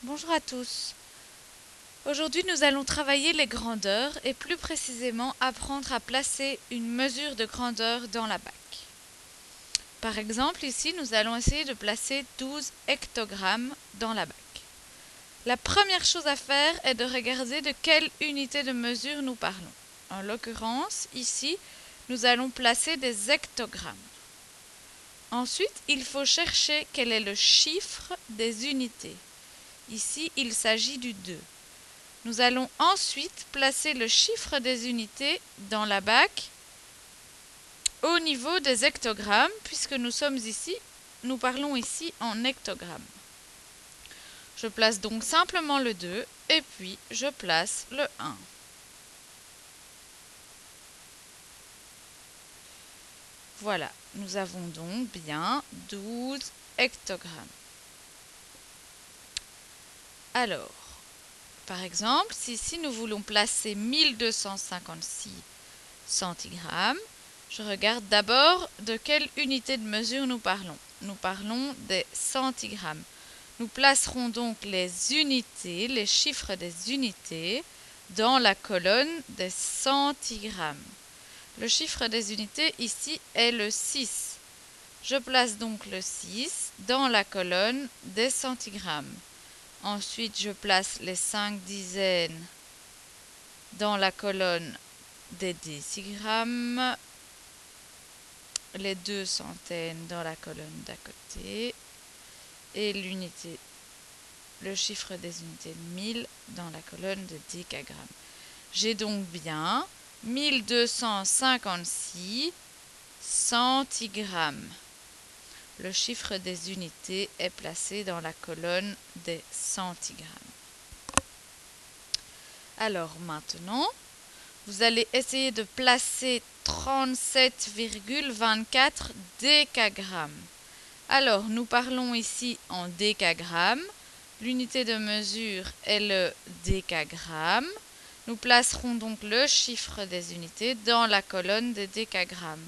Bonjour à tous. Aujourd'hui, nous allons travailler les grandeurs et plus précisément apprendre à placer une mesure de grandeur dans la bac. Par exemple, ici, nous allons essayer de placer 12 hectogrammes dans la bac. La première chose à faire est de regarder de quelle unité de mesure nous parlons. En l'occurrence, ici, nous allons placer des hectogrammes. Ensuite, il faut chercher quel est le chiffre des unités. Ici, il s'agit du 2. Nous allons ensuite placer le chiffre des unités dans la bac au niveau des hectogrammes, puisque nous parlons ici en hectogrammes. Je place donc simplement le 2 et puis je place le 1. Voilà, nous avons donc bien 12 hectogrammes. Alors, par exemple, si nous voulons placer 1256 centigrammes, je regarde d'abord de quelle unité de mesure nous parlons. Nous parlons des centigrammes. Nous placerons donc les unités, les chiffres des unités, dans la colonne des centigrammes. Le chiffre des unités ici est le 6. Je place donc le 6 dans la colonne des centigrammes. Ensuite, je place les 5 dizaines dans la colonne des décigrammes, les 2 centaines dans la colonne d'à côté et le chiffre des unités de 1000 dans la colonne de décagrammes. J'ai donc bien 1256 centigrammes. Le chiffre des unités est placé dans la colonne des centigrammes. Alors maintenant, vous allez essayer de placer 37,24 décagrammes. Alors, nous parlons ici en décagrammes. L'unité de mesure est le décagramme. Nous placerons donc le chiffre des unités dans la colonne des décagrammes.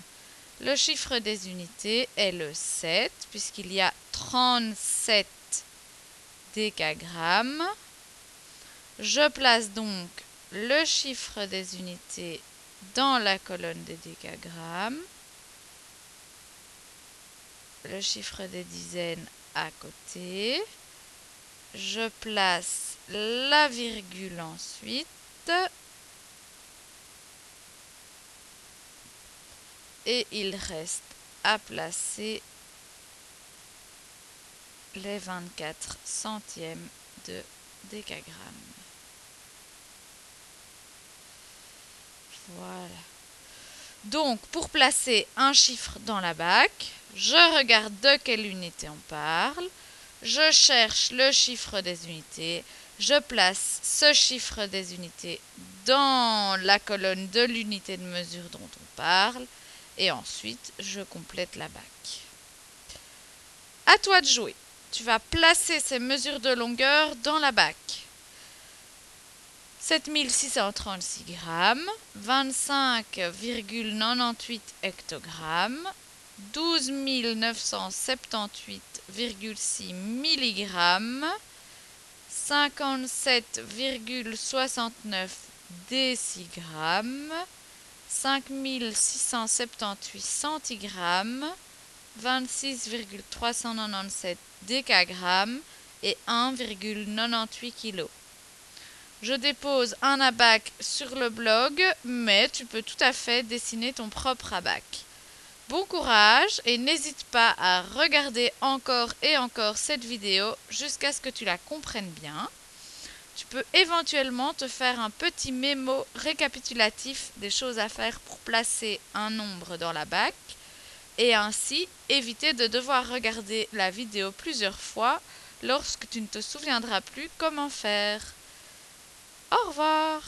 Le chiffre des unités est le 7, puisqu'il y a 37 décagrammes. Je place donc le chiffre des unités dans la colonne des décagrammes, le chiffre des dizaines à côté, je place la virgule ensuite, et il reste à placer les 24 centièmes de décagramme. Voilà. Donc, pour placer un chiffre dans la bac, je regarde de quelle unité on parle, je cherche le chiffre des unités, je place ce chiffre des unités dans la colonne de l'unité de mesure dont on parle, et ensuite je complète la bac. À toi de jouer. Tu vas placer ces mesures de longueur dans la bac. 7636 grammes, 25,98 hectogrammes, 12 978,6 milligrammes, 57,69 décigrammes, 5678 centigrammes, 26,397 décagrammes et 1,98 kg. Je dépose un abac sur le blog, mais tu peux tout à fait dessiner ton propre abac. Bon courage et n'hésite pas à regarder encore et encore cette vidéo jusqu'à ce que tu la comprennes bien. Tu peux éventuellement te faire un petit mémo récapitulatif des choses à faire pour placer un nombre dans la bac et ainsi éviter de devoir regarder la vidéo plusieurs fois lorsque tu ne te souviendras plus comment faire. Au revoir!